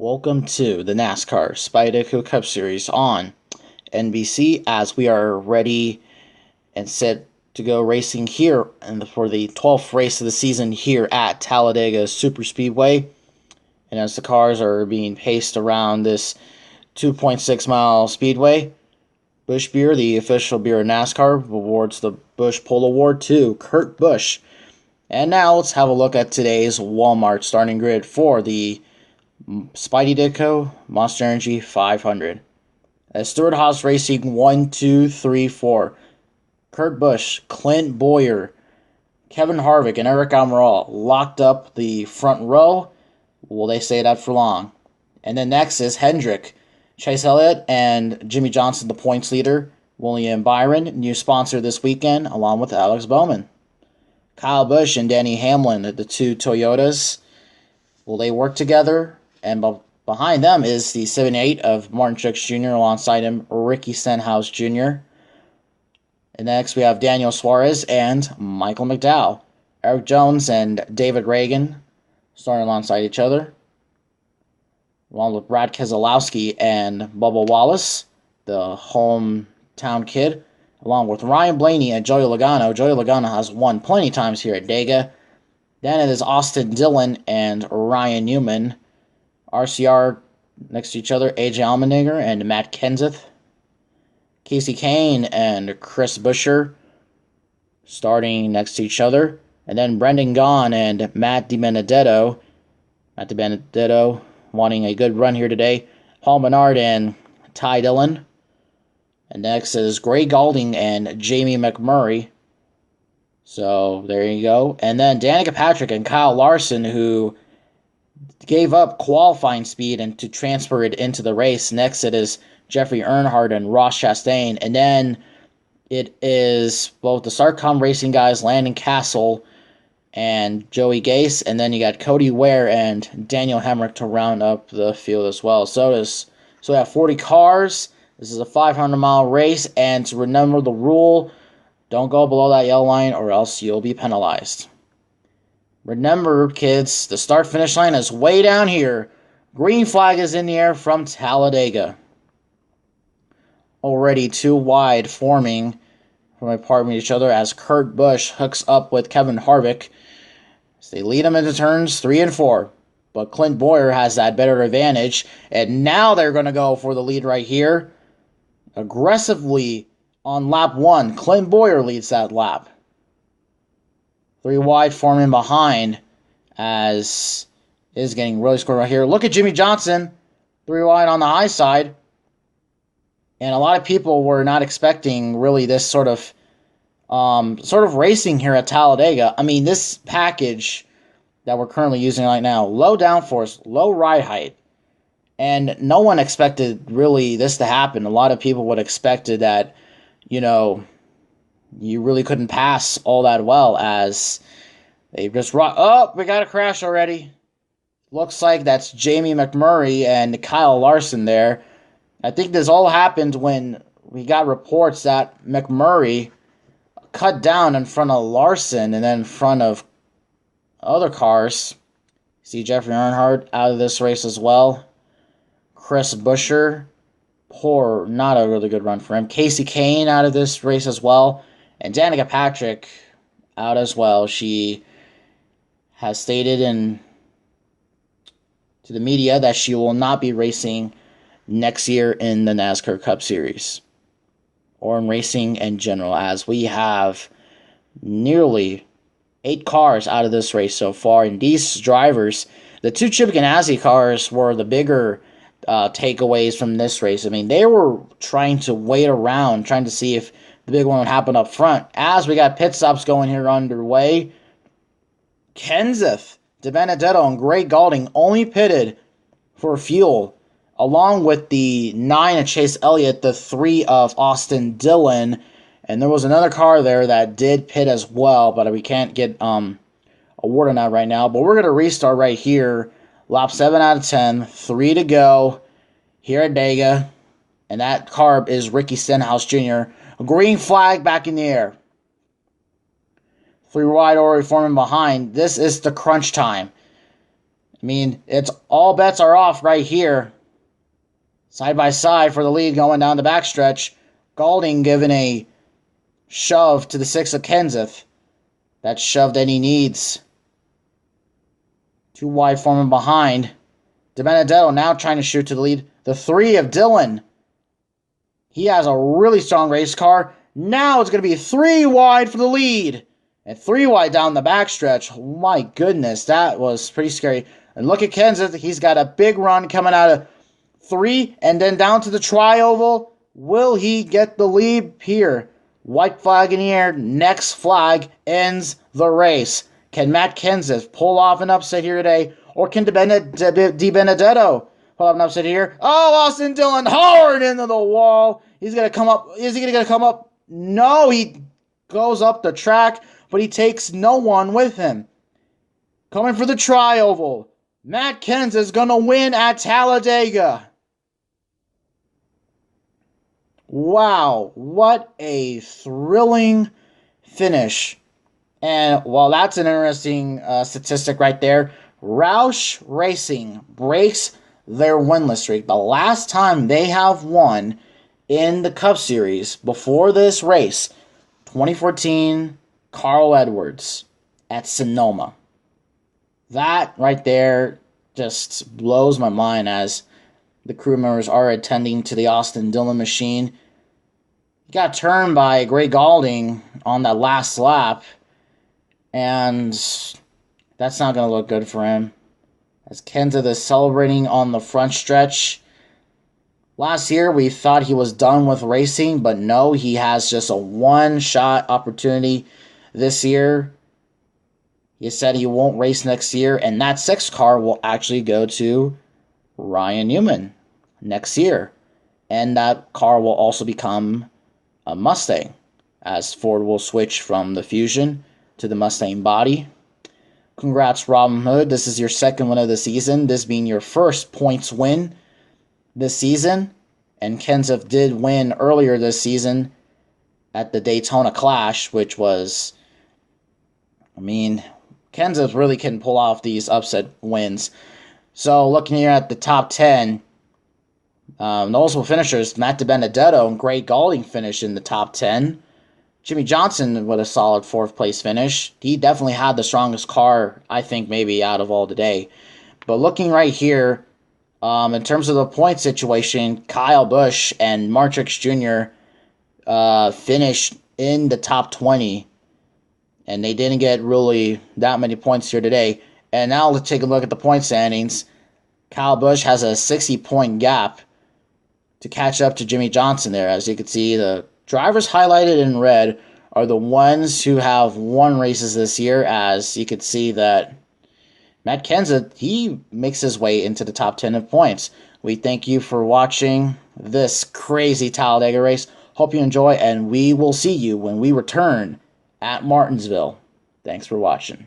Welcome to the Nascar SpideyDitko Cup Series on NBC as we are ready and set to go racing here for the 12th race of the season here at Talladega Superspeedway. And as the cars are being paced around this 2.6 mile speedway, Busch Beer, the official beer of NASCAR, awards the Busch Pole Award to Kurt Busch. And now let's have a look at today's Walmart starting grid for the SpideyDitko Monster Energy 500. As Stewart Haas Racing 1, 2, 3, 4. Kurt Busch, Clint Bowyer, Kevin Harvick, and Eric Almirola locked up the front row. Will they stay that for long? And then next is Hendrick, Chase Elliott, and Jimmy Johnson, the points leader. William Byron, new sponsor this weekend, along with Alex Bowman. Kyle Busch and Danny Hamlin, the two Toyotas. Will they work together? And behind them is the 78 of Martin Truex Jr. Alongside him, Ricky Stenhouse Jr. And next we have Daniel Suarez and Michael McDowell. Eric Jones and David Reagan starting alongside each other, along with Brad Keselowski and Bubba Wallace, the hometown kid, along with Ryan Blaney and Joey Logano. Joey Logano has won plenty of times here at Dega. Then it is Austin Dillon and Ryan Newman. RCR next to each other, AJ Allmendinger and Matt Kenseth. Casey Kane and Chris Buescher starting next to each other. And then Brendan Gaughan and Matt DiBenedetto. Matt DiBenedetto wanting a good run here today. Paul Menard and Ty Dillon. And next is Gray Galding and Jamie McMurray. So there you go. And then Danica Patrick and Kyle Larson, who gave up qualifying speed and to transfer it into the race. Next it is Jeffrey Earnhardt and Ross Chastain. And then it is both the Sarcom Racing guys, Landon Castle and Joey Gase. And then you got Cody Ware and Daniel Hemrick to round up the field as well. So we have 40 cars. This is a 500-mile race. And to remember the rule, don't go below that yellow line or else you'll be penalized. Remember, kids, the start-finish line is way down here. Green flag is in the air from Talladega. Already too wide forming from apart from each other as Kurt Busch hooks up with Kevin Harvick. So they lead him into turns 3 and 4. But Clint Bowyer has that better advantage. And now they're going to go for the lead right here. Aggressively on lap 1. Clint Bowyer leads that lap. 3 wide forming behind as is getting really scored right here. Look at Jimmy Johnson. 3 wide on the high side. And a lot of people were not expecting really this sort of racing here at Talladega. I mean, this package that we're currently using right now, low downforce, low ride height. And no one expected really this to happen. A lot of people would have expected that, you really couldn't pass all that well as they just rock. Oh, we got a crash already. Looks like that's Jamie McMurray and Kyle Larson there. I think this all happened when we got reports that McMurray cut down in front of Larson and then in front of other cars. See Jeffrey Earnhardt out of this race as well. Chris Buescher, not a really good run for him. Casey Kane out of this race as well. And Danica Patrick out as well. She has stated to the media that she will not be racing next year in the NASCAR Cup Series or in racing in general, as we have nearly 8 cars out of this race so far. And these drivers, the 2 Chip Ganassi cars were the bigger takeaways from this race. I mean, they were trying to wait around, trying to see if the big one would happen up front. As we got pit stops going here underway, Kenseth, DiBenedetto, and Gray Galding only pitted for fuel, along with the 9 of Chase Elliott, the 3 of Austin Dillon. And there was another car there that did pit as well, but we can't get a word on that right now. But we're going to restart right here. Lap 7 out of 10, 3 to go here at Dega. And that car is Ricky Stenhouse Jr. A green flag back in the air. 3 wide already forming behind. This is the crunch time. I mean, it's all bets are off right here. Side by side for the lead going down the backstretch. Gaulding given a shove to the 6 of Kenseth. That shove that he needs. Too wide for him behind. DiBenedetto now trying to shoot to the lead. The 3 of Dillon. He has a really strong race car. Now it's going to be 3 wide for the lead. And 3 wide down the backstretch. Oh my goodness, that was pretty scary. And look at Kenseth. He's got a big run coming out of 3 and then down to the tri-oval. Will he get the lead here? White flag in the air. Next flag ends the race. Can Matt Kenseth pull off an upset here today? Or can DiBenedetto pull off an upset here? Oh, Austin Dillon hard into the wall. He's going to come up. Is he going to come up? No, he goes up the track, but he takes no one with him. Coming for the tri-oval. Matt Kenseth is going to win at Talladega. Wow, what a thrilling finish. And while that's an interesting statistic right there, Roush Racing breaks their winless streak. The last time they have won in the Cup Series before this race, 2014, Carl Edwards at Sonoma. That right there just blows my mind as the crew members are attending to the Austin Dillon machine. He got turned by Greg Gaulding on that last lap, and that's not going to look good for him. As Kenseth is celebrating on the front stretch. Last year, we thought he was done with racing, but no, he has just a one-shot opportunity this year. He said he won't race next year, and that 6 car will actually go to Ryan Newman next year. And that car will also become a Mustang, as Ford will switch from the Fusion to the Mustang body. Congrats, Robin Hood. This is your second win of the season, this being your first points win this season. And Kenseth did win earlier this season at the Daytona Clash, which was, I mean, Kenseth really can pull off these upset wins. So looking here at the top 10, notable finishers, Matt DiBenedetto and Greg Gaulding finished in the top 10. Jimmy Johnson with a solid 4th place finish. He definitely had the strongest car, I think, maybe out of all today. But looking right here, in terms of the point situation, Kyle Busch and Martrix Jr. Finished in the top 20. And they didn't get really that many points here today. And now let's take a look at the point standings. Kyle Busch has a 60-point gap to catch up to Jimmy Johnson there. As you can see, the drivers highlighted in red are the ones who have won races this year. As you can see that Matt Kenseth, he makes his way into the top 10 of points. We thank you for watching this crazy Talladega race. Hope you enjoy, and we will see you when we return at Martinsville. Thanks for watching.